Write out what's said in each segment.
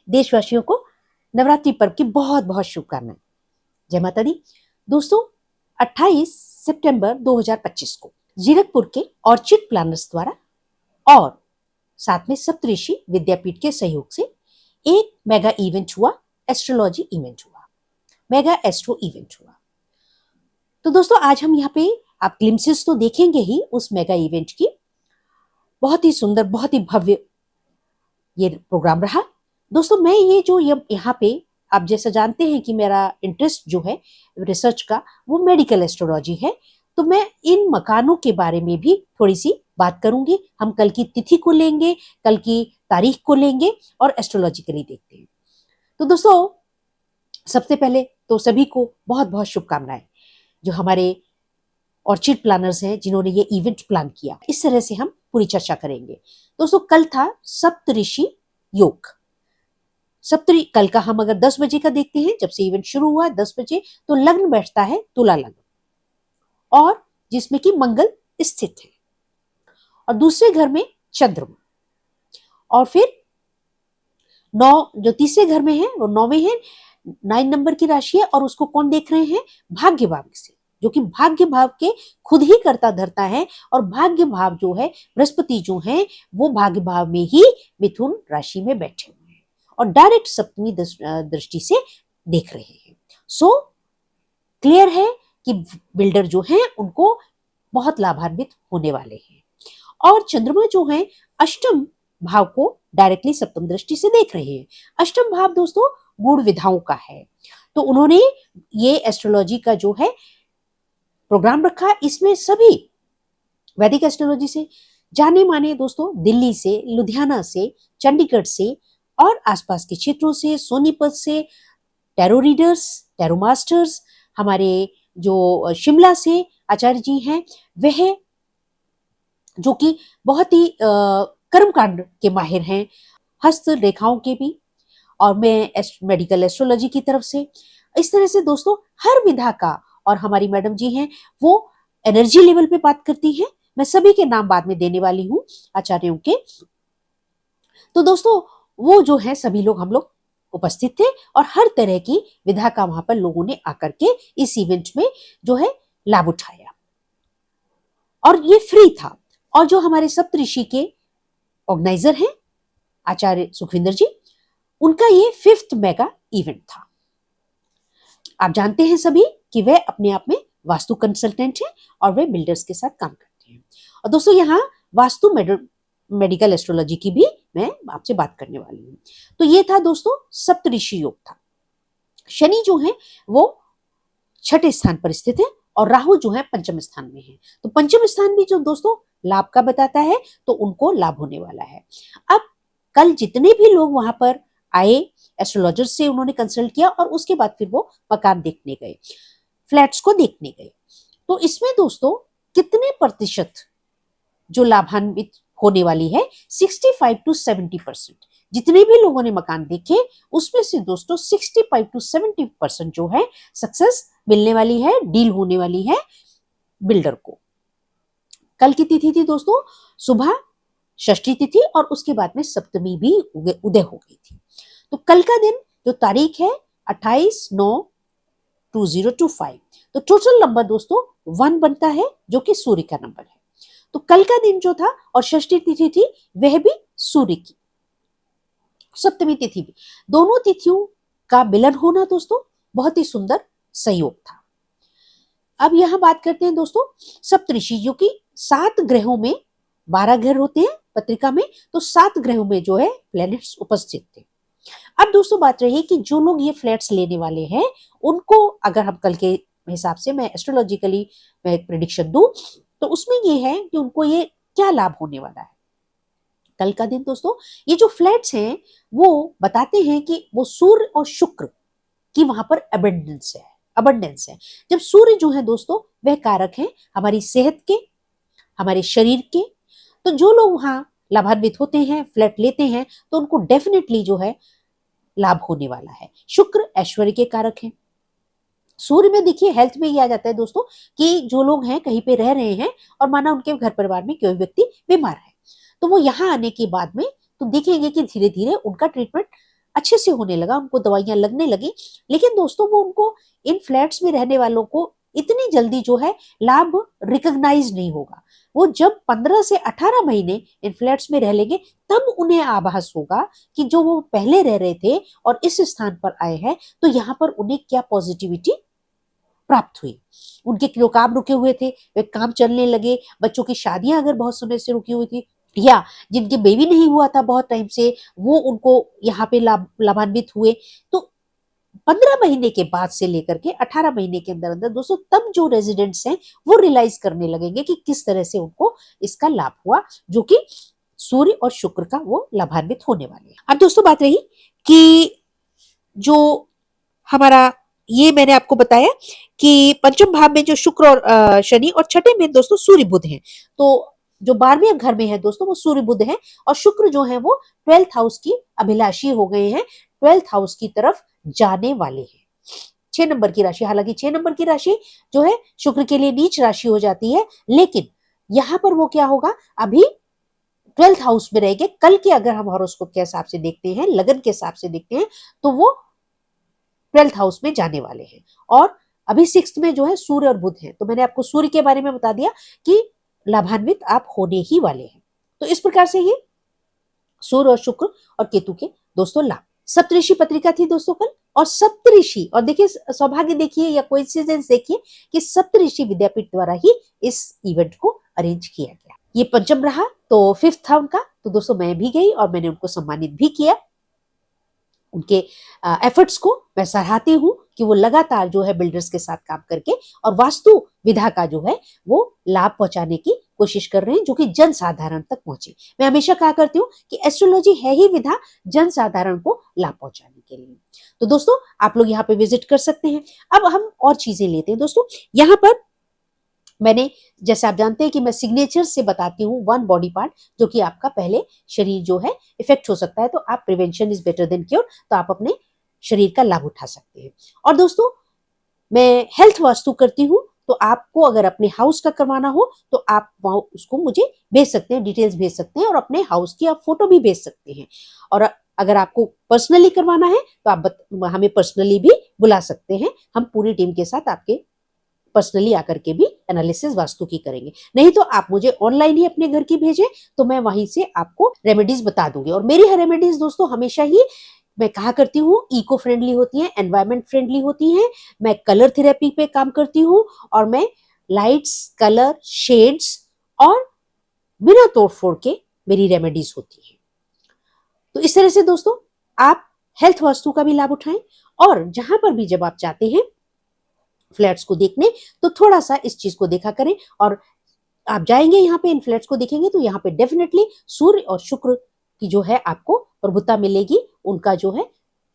देशवासियों को नवरात्रि पर्व की बहुत बहुत शुभकामनाएं। जय माता दी। दोस्तों 28 सितंबर 2025 को जीरकपुर के ऑर्चिड प्लानर्स द्वारा और साथ में सप्तऋषि विद्यापीठ के सहयोग से एक मेगा इवेंट हुआ, एस्ट्रोलॉजी इवेंट हुआ, मेगा एस्ट्रो इवेंट हुआ। तो दोस्तों आज हम यहाँ पे आप ग्लिम्सेस तो देखेंगे ही उस मेगा इवेंट की। बहुत ही सुंदर, बहुत ही भव्य ये प्रोग्राम रहा। दोस्तों मैं ये जो यहाँ पे आप जैसा जानते हैं कि मेरा इंटरेस्ट जो है रिसर्च का वो मेडिकल एस्ट्रोलॉजी है, तो मैं इन मकानों के बारे में भी थोड़ी सी बात करूंगी। हम कल की तिथि को लेंगे, कल की तारीख को लेंगे और एस्ट्रोलॉजिकली देखते हैं। तो दोस्तों सबसे पहले तो सभी को बहुत बहुत शुभकामनाएं जो हमारे ऑर्चिड प्लानर्स हैं जिन्होंने ये इवेंट प्लान किया। इस तरह से हम पूरी चर्चा करेंगे। दोस्तों कल था सप्तऋषि योग। कल का हम अगर 10 बजे का देखते हैं, जब से इवेंट शुरू हुआ 10 बजे, तो लग्न बैठता है तुला लग्न और जिसमें कि मंगल स्थित है और दूसरे घर में चंद्रमा, और फिर 9 जो तीसरे घर में है वो 9वें है, 9 नंबर की राशि है और उसको कौन देख रहे हैं? भाग्य भाव से, जो कि भाग्य भाव के खुद ही करता धरता है। और भाग्य भाव जो है बृहस्पति जो है वो भाग्य भाव में ही मिथुन राशि में बैठे हुए हैं और डायरेक्ट सप्तमी दृष्टि से देख रहे हैं। सो क्लियर है कि बिल्डर जो हैं उनको बहुत लाभान्वित होने वाले हैं। और चंद्रमा जो है अष्टम भाव को डायरेक्टली सप्तम दृष्टि से देख रहे हैं। अष्टम भाव दोस्तों गूढ़ विधाओं का है, तो उन्होंने ये एस्ट्रोलॉजी का जो है प्रोग्राम रखा। इसमें सभी वैदिक एस्ट्रोलॉजी से जाने माने दोस्तों दिल्ली से, लुधियाना से, चंडीगढ़ से और आसपास के क्षेत्रों से, सोनीपत से टैरो रीडर्स, टैरो मास्टर्स, हमारे जो शिमला से आचार्य जी हैं वह जो कि बहुत ही कर्मकांड के माहिर हैं, हस्त रेखाओं के भी, और मैं मेडिकल एस्ट्रोलॉजी की तरफ से। इस तरह से दोस्तों हर विधा का, और हमारी मैडम जी हैं वो एनर्जी लेवल पे बात करती हैं। मैं सभी के नाम बाद में देने वाली हूँ आचार्यों के। तो दोस्तों वो जो है सभी लोग हम लोग उपस्थित थे और हर तरह की विधा का वहां पर लोगों ने आकर के इस इवेंट में जो है लाभ उठाया और ये फ्री था। और जो हमारे सप्तऋषि के ऑर्गेनाइजर हैं आचार्य सुखविंदर जी, उनका ये 5th मेगा इवेंट था। आप जानते हैं सभी कि वे अपने आप में वास्तु कंसल्टेंट हैं और वे बिल्डर्स के साथ काम करते हैं। और दोस्तों यहाँ वास्तु मेडिकल एस्ट्रोलॉजी की भी मैं आपसे बात करने वाली हूँ। तो ये था दोस्तों सप्तऋषि योग था। शनि जो है वो 6ठे स्थान पर स्थित है और राहु जो है 5म स्थान में है। तो 5म स्थान भी जो दोस्तों लाभ का बताता है, तो उनको लाभ होने वाला है। अब कल जितने भी लोग वहां पर आए एस्ट्रोलॉजर से उन्होंने कंसल्ट किया और उसके बाद फिर वो मकान देखने गए, फ्लैट्स को देखने गए। तो इसमें दोस्तों कितने प्रतिशत जो लाभान्वित होने वाली है? 65 to 70%। जितने भी लोगों ने मकान देखे उसमें से दोस्तों 65 to 70% जो है सक्सेस मिलने वाली है, डील होने वाली है बिल्डर को। कल की तिथि थी दोस्तों सुबह षष्ठी तिथि और उसके बाद में सप्तमी भी उदय हो गई थी। तो कल का दिन जो तारीख है 28/9/2025, तो टोटल नंबर दोस्तों 1 बनता है जो कि सूर्य का नंबर है। तो कल का दिन जो था और षष्ठी तिथि थी वह भी सूर्य की, सप्तमी तिथि भी, दोनों तिथियों का मिलन होना दोस्तों बहुत ही सुंदर संयोग था। अब यहां बात करते हैं दोस्तों सप्तऋषि जो कि 7 ग्रहों में 12 ग्रह होते हैं पत्रिका में, तो 7 ग्रहों में जो है प्लैनेट्स उपस्थित थे। अब दोस्तों बात रही कि जो लोग ये फ्लैट्स लेने वाले हैं उनको अगर हम कल के हिसाब से मैं एस्ट्रोलॉजिकली मैं एक प्रेडिक्शन दूं तो उसमें ये है कि उनको ये क्या लाभ होने वाला है। कल का दिन दोस्तों ये जो फ्लैट्स हैं वो बताते हैं कि वो सूर्य और शुक्र की वहां पर अबंडेंस है। जब सूर्य जो है दोस्तों वह कारक है हमारी सेहत के, हमारे शरीर के, तो जो लोग वहां लाभान्वित होते हैं, फ्लैट लेते हैं, तो उनको डेफिनेटली जो है लाभ होने वाला है। शुक्र ऐश्वर्य के कारक हैं। सूर्य में देखिए हेल्थ में ये आ जाता है दोस्तों कि जो लोग हैं कहीं पे रह रहे हैं और माना उनके घर परिवार में कोई व्यक्ति बीमार है, तो वो यहाँ आने के बाद में तो देखेंगे कि धीरे धीरे उनका ट्रीटमेंट अच्छे से होने लगा, उनको दवाइयां लगने लगी। लेकिन दोस्तों वो उनको इन फ्लैट्स में रहने वालों को इतनी जल्दी जो है लाभ रिकॉग्नाइज नहीं होगा। वो जब 15 से 18 महीने इन फ्लैट्स में रह लेंगे तब उन्हें आभास होगा कि जो वो पहले रह रहे थे और इस स्थान पर आए हैं तो यहाँ पर उन्हें क्या पॉजिटिविटी प्राप्त हुई। उनके जो काम रुके हुए थे वे काम चलने लगे, बच्चों की शादियां अगर बहुत समय से रुकी हुई थी या जिनके बेबी नहीं हुआ था बहुत टाइम से, वो उनको यहाँ पे लाभान्वित हुए। तो 15 महीने के बाद से लेकर के 18 महीने के अंदर अंदर दोस्तों तब जो रेजिडेंट्स हैं वो रियलाइज करने लगेंगे कि किस तरह से उनको इसका लाभ हुआ, जो कि सूर्य और शुक्र का वो लाभान्वित होने वाले हैं। अब दोस्तों बात रही कि जो हमारा ये मैंने आपको बताया कि पंचम भाव में जो शुक्र और शनि और छठे में दोस्तों सूर्य बुध हैं। तो जो 12वें घर में है दोस्तों वो सूर्य बुध है और शुक्र जो है वो 12th हाउस की अभिलाषी हो गए हैं, 12th हाउस की तरफ जाने वाले हैं। 6 नंबर की राशि, हालांकि 6 नंबर की राशि जो है शुक्र के लिए नीच राशि हो जाती है, लेकिन यहाँ पर वो क्या होगा, अभी 12th हाउस में रहेंगे। कल के अगर हम हॉरोस्कोप के हिसाब से देखते हैं, लगन के हिसाब से देखते हैं, तो वो 12th हाउस में जाने वाले हैं। और अभी 6th में जो है सूर्य और बुध है। तो मैंने आपको सूर्य के बारे में बता दिया कि लाभान्वित आप होने ही वाले हैं। तो इस प्रकार से ये सूर्य और शुक्र और केतु के दोस्तों लाभ। सप्तऋषि पत्रिका थी दोस्तों कल, और सप्तऋषि, और देखिए सौभाग्य देखिए या कोइंसिडेंस देखिए कि सप्तऋषि विद्यापीठ द्वारा ही इस इवेंट को अरेंज किया गया। ये पंचम रहा तो 5th था उनका, तो दोस्तों मैं भी गई और मैंने उनको सम्मानित भी किया। उनके एफर्ट्स को मैं सराहती हूँ कि वो लगातार जो है बिल्डर्स के साथ काम करके और वास्तु विधा का जो है वो लाभ पहुंचाने की कोशिश कर रहे हैं, जो कि जन साधारण तक पहुंचे। मैं हमेशा कहा करती हूँ कि एस्ट्रोलॉजी है ही विधा जन साधारण को लाभ पहुंचाने के लिए। तो दोस्तों आप लोग यहाँ पे विजिट कर सकते हैं। अब हम और चीजें लेते हैं दोस्तों। यहाँ पर मैंने, जैसे आप जानते हैं कि मैं सिग्नेचर से बताती हूँ 1 बॉडी पार्ट जो कि आपका पहले शरीर जो है इफेक्ट हो सकता है, तो आप prevention is better than cure, तो आप अपने शरीर का लाभ उठा सकते हैं। और दोस्तों मैं हेल्थ वास्तु करती हूँ, तो आपको अगर अपने हाउस का करवाना हो तो आप वहां उसको मुझे भेज सकते हैं, डिटेल्स भेज सकते हैं और अपने हाउस की आप फोटो भी भेज सकते हैं। और अगर आपको पर्सनली करवाना है तो आप हमें पर्सनली भी बुला सकते हैं, हम पूरी टीम के साथ आपके पर्सनली आकर के भी एनालिसिस वास्तु की करेंगे। नहीं तो आप मुझे ऑनलाइन ही अपने घर की भेजें, तो मैं वहीं से आपको रेमेडीज बता दूंगी। और मेरी रेमेडीज दोस्तों हमेशा ही मैं कहा करती हूँ इको फ्रेंडली होती हैं, एनवायरमेंट फ्रेंडली होती हैं। मैं कलर थेरेपी पे काम करती हूँ और मैं लाइट्स, कलर, शेड्स और बिना तोड़फोड़ के मेरी रेमेडीज होती है। तो इस तरह से दोस्तों आप हेल्थ वास्तु का भी लाभ उठाएं, और जहां पर भी जब आप चाहते हैं फ्लैट्स को देखने तो थोड़ा सा इस चीज को देखा करें। और आप जाएंगे यहाँ पे इन फ्लैट्स को देखेंगे तो यहाँ पे डेफिनेटली सूर्य और शुक्र की जो है आपको प्रभुता मिलेगी, उनका जो है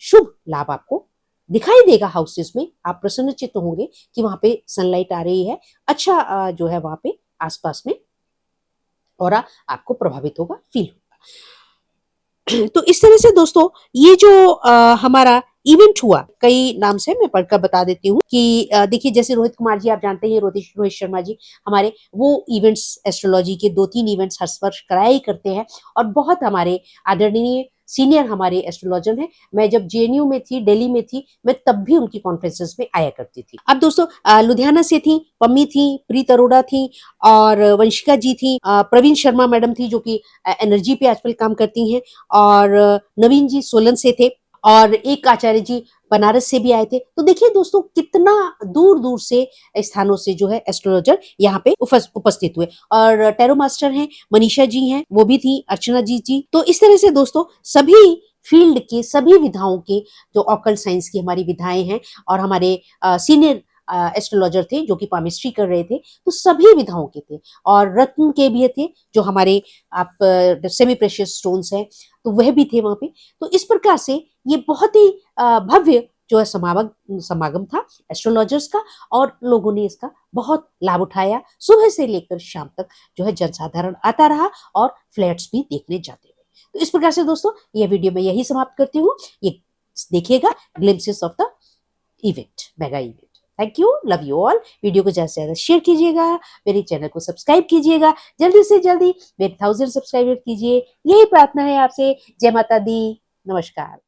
शुभ लाभ आपको दिखाई देगा हाउसेस में। आप प्रसन्नचित्त होंगे कि वहां पे सनलाइट आ रही है, अच्छा जो है वहां पे आसपास में और आपको प्रभावित होगा, फील होगा। तो इस तरह से दोस्तों ये जो हमारा इवेंट हुआ, कई नाम से मैं पढ़कर बता देती हूँ कि देखिए जैसे रोहित कुमार जी आप जानते हैं, रोहित शर्मा जी हमारे, वो इवेंट्स एस्ट्रोलॉजी के 2-3 इवेंट्स हर वर्ष कराया ही करते हैं और बहुत हमारे आदरणीय सीनियर हमारे एस्ट्रोलॉजर हैं। मैं जब जेएनयू में थी, दिल्ली में थी, मैं तब भी उनकी कॉन्फ्रेंसेस में आया करती थी। अब दोस्तों लुधियाना से थी, पम्मी थी, प्रीत अरोड़ा थी और वंशिका जी थी, प्रवीण शर्मा मैडम थी जो कि एनर्जी पे आजकल काम करती हैं, और नवीन जी सोलन से थे, और एक आचार्य जी बनारस से भी आए थे। तो देखिए दोस्तों कितना दूर दूर से स्थानों से जो है एस्ट्रोलॉजर यहाँ पे उपस्थित हुए। और टैरो मास्टर हैं, मनीषा जी हैं, वो भी थी, अर्चना जी। तो इस तरह से दोस्तों सभी फील्ड के, सभी विधाओं के, जो ऑकल्ट साइंस की हमारी विधाएं हैं और हमारे सीनियर एस्ट्रोलॉजर थे जो कि पामिस्ट्री कर रहे थे, तो सभी विधाओं के थे। और रत्न के भी थे जो हमारे आप सेमी प्रेशियस स्टोन्स हैं, तो वह भी थे वहां पे। तो इस प्रकार से ये बहुत ही भव्य जो है समागम था एस्ट्रोलॉजर्स का, और लोगों ने इसका बहुत लाभ उठाया। सुबह से लेकर शाम तक जो है जनसाधारण आता रहा और फ्लैट्स भी देखने जाते रहे। तो इस प्रकार से दोस्तों ये वीडियो मैं यही समाप्त करती हूँ। ये देखिएगा glimpses of the event, mega event. Thank you, love you all. Video को ज्यादा से ज्यादा शेयर कीजिएगा, मेरे चैनल को सब्सक्राइब कीजिएगा, जल्दी से जल्दी मेरे 1000 सब्सक्राइबर कीजिए, यही प्रार्थना है आपसे। जय माता दी, नमस्कार।